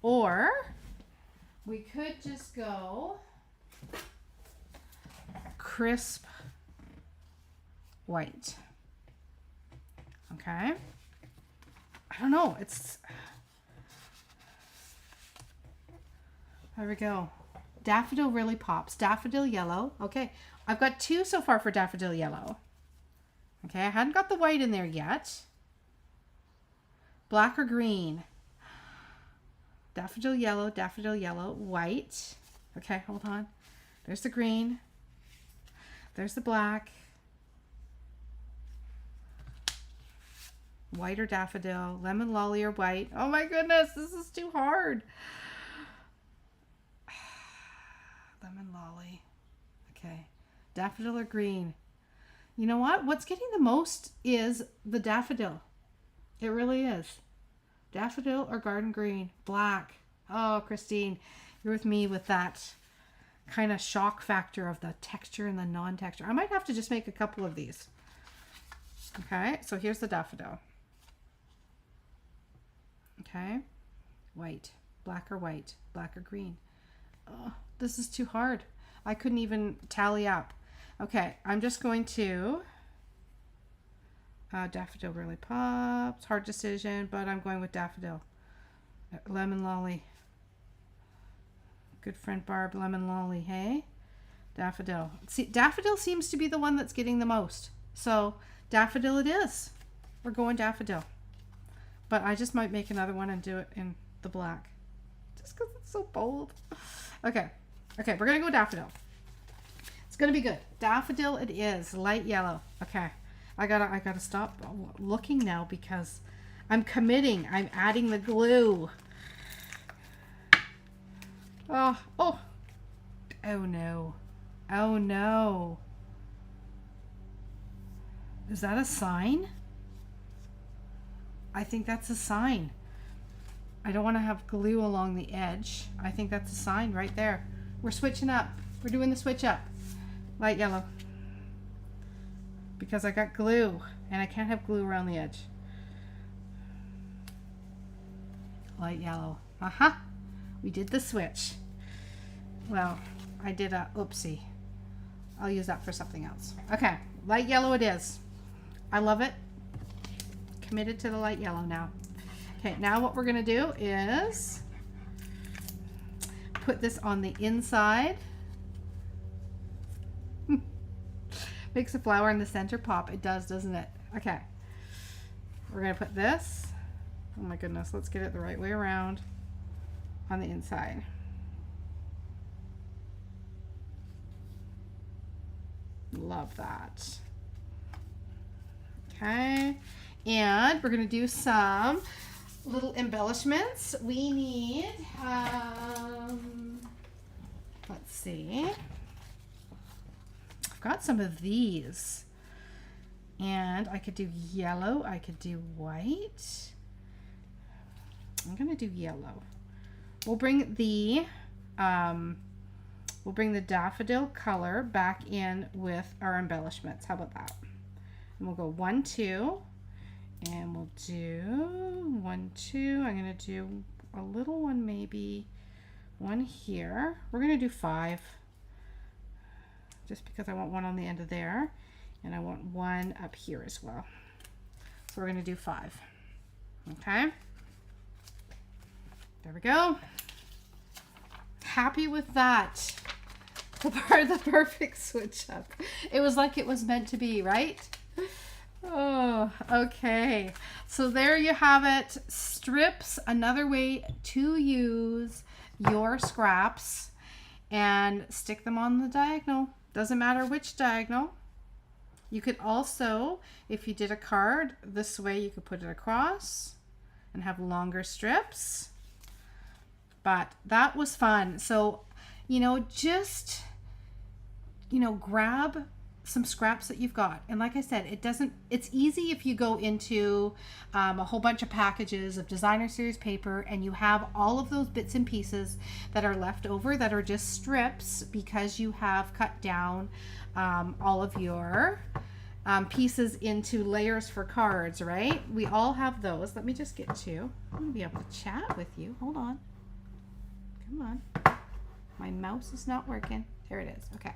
or we could just go crisp white. Okay. I don't know. It's, there we go. Daffodil really pops. Daffodil yellow. Okay. I've got two so far for daffodil yellow. Okay. I hadn't got the white in there yet. Black or green? Daffodil yellow, white. Okay, hold on. There's the green. There's the black. White or daffodil, lemon lolly or white. Oh my goodness, this is too hard. Lemon lolly. Okay. Daffodil or green? You know what? What's getting the most is the daffodil. It really is. Daffodil or garden green? Black. Oh, Christine, you're with me with that kind of shock factor of the texture and the non-texture. I might have to just make a couple of these. Okay, so here's the daffodil. Okay, white. Black or white? Black or green? Oh, this is too hard. I couldn't even tally up. Okay, I'm just going to... daffodil really pops. Hard decision, but I'm going with daffodil. Lemon lolly. Good friend Barb, lemon lolly, hey? Daffodil. See, daffodil seems to be the one that's getting the most. So, daffodil it is. We're going daffodil. But I just might make another one and do it in the black. Just because it's so bold. Okay. Okay, we're going to go daffodil. It's going to be good. Daffodil it is. Light yellow. Okay. I gotta stop looking now because I'm committing. I'm adding the glue. Oh no. Oh no. Is that a sign? I think that's a sign. I don't want to have glue along the edge. I think that's a sign right there. We're switching up. We're doing the switch up. Light yellow. Because I got glue and I can't have glue around the edge. Light yellow. Aha. We did the switch. Well, I did a oopsie. I'll use that for something else. Okay, light yellow it is. I love it. Committed to the light yellow now. Okay, now what we're gonna do is put this on the inside. Makes the flower in the center pop. It does, doesn't it? Okay. We're gonna put this. Oh my goodness, let's get it the right way around on the inside. Love that. Okay. And we're gonna do some little embellishments. We need, let's see. I've got some of these. And I could do yellow. I could do white. I'm going to do yellow. We'll bring the daffodil color back in with our embellishments. How about that? And we'll go 1, 2, and we'll do 1, 2. I'm going to do a little one, maybe one here. We're going to do 5, just because I want one on the end of there, and I want one up here as well. So we're going to do 5. Okay. There we go. Happy with that. The perfect switch up. It was like it was meant to be, right? Oh, okay. So there you have it. Strips, another way to use your scraps, and stick them on the diagonal. Doesn't matter which diagonal. You could also, if you did a card this way, you could put it across and have longer strips. But that was fun. So, just, grab some scraps that you've got. And like I said, it's easy if you go into a whole bunch of packages of designer series paper and you have all of those bits and pieces that are left over that are just strips because you have cut down all of your pieces into layers for cards, right? We all have those. Let me just get to, I'm going to be able to chat with you. Hold on. Come on. My mouse is not working. There it is. Okay.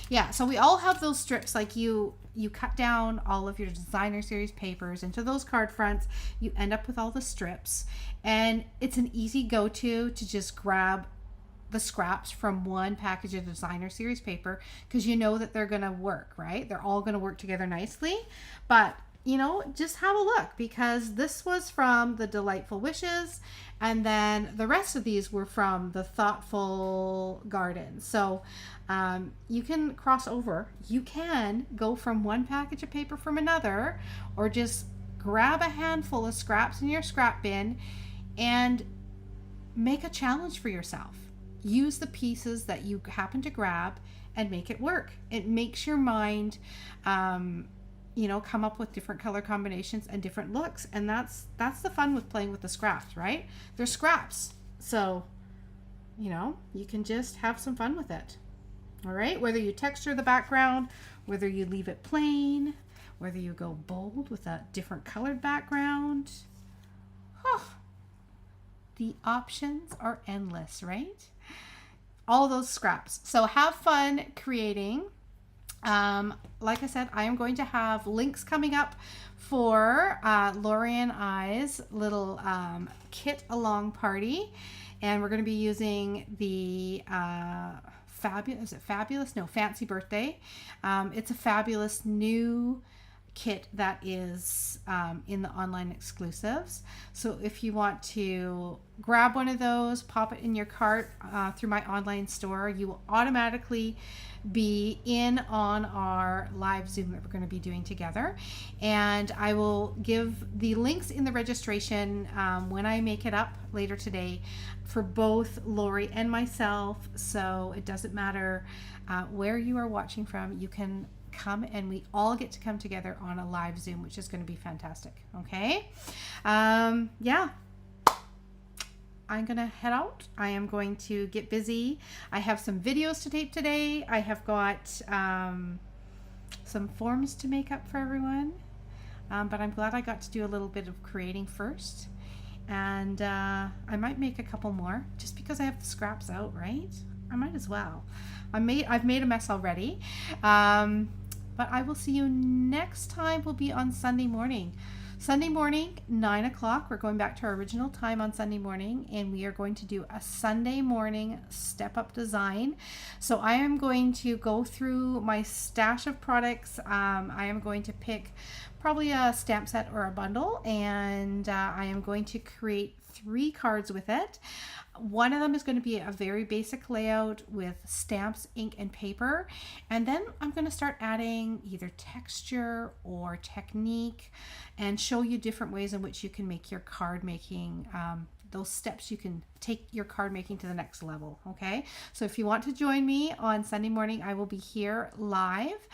Yeah, so we all have those strips. Like you cut down all of your designer series papers into those card fronts. You end up with all the strips. And it's an easy go-to to just grab the scraps from one package of designer series paper because you know that they're going to work, right? They're all going to work together nicely. But just have a look, because this was from the Delightful Wishes, and then the rest of these were from the Thoughtful Garden. So you can cross over. You can go from one package of paper from another, or just grab a handful of scraps in your scrap bin and make a challenge for yourself. Use the pieces that you happen to grab and make it work. It makes your mind come up with different color combinations and different looks. And that's the fun with playing with the scraps, right? They're scraps. So, you can just have some fun with it. All right. Whether you texture the background, whether you leave it plain, whether you go bold with a different colored background. The options are endless, right? All those scraps. So have fun creating. Like I said, I am going to have links coming up for Lori and I's little kit along party, and we're going to be using the Fancy Birthday. It's a fabulous new kit that is in the online exclusives. So if you want to grab one of those, pop it in your cart through my online store, you will automatically be in on our live Zoom that we're going to be doing together. And I will give the links in the registration when I make it up later today for both Lori and myself. So it doesn't matter where you are watching from, you can come and we all get to come together on a live Zoom, which is going to be fantastic. Okay. Yeah. I'm going to head out. I am going to get busy. I have some videos to tape today. I have got some forms to make up for everyone. But I'm glad I got to do a little bit of creating first. And I might make a couple more just because I have the scraps out, right? I might as well. I've made a mess already. But I will see you next time. Will be on Sunday morning. Sunday morning, 9 o'clock. We're going back to our original time on Sunday morning, and we are going to do a Sunday morning step-up design. So I am going to go through my stash of products. I am going to pick probably a stamp set or a bundle, and I am going to create 3 cards with it. One of them is going to be a very basic layout with stamps, ink, and paper. And then I'm going to start adding either texture or technique and show you different ways in which you can make your card making those steps you can take your card making to the next level. Okay, so if you want to join me on Sunday morning, I will be here live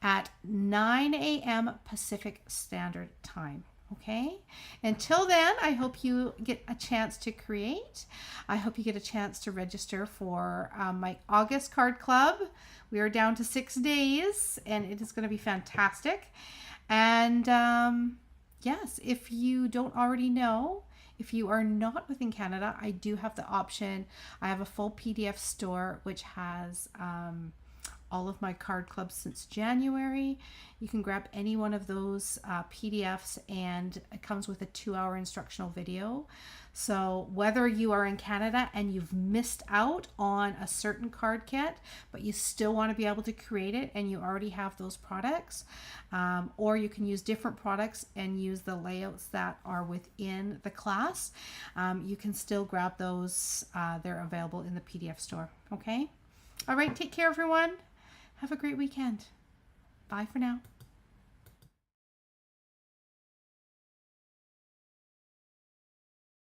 at 9 a.m. Pacific Standard Time. Okay, until then, I hope you get a chance to create. I hope you get a chance to register for my August card club. We are down to 6 days and it is going to be fantastic. And yes, if you don't already know, if you are not within Canada, I do have the option. I have a full PDF store which has all of my card clubs since January. You can grab any one of those PDFs and it comes with a 2-hour instructional video. So whether you are in Canada and you've missed out on a certain card kit, but you still want to be able to create it and you already have those products, or you can use different products and use the layouts that are within the class, you can still grab those. They're available in the PDF store. Okay. All right. Take care, everyone. Have a great weekend. Bye for now.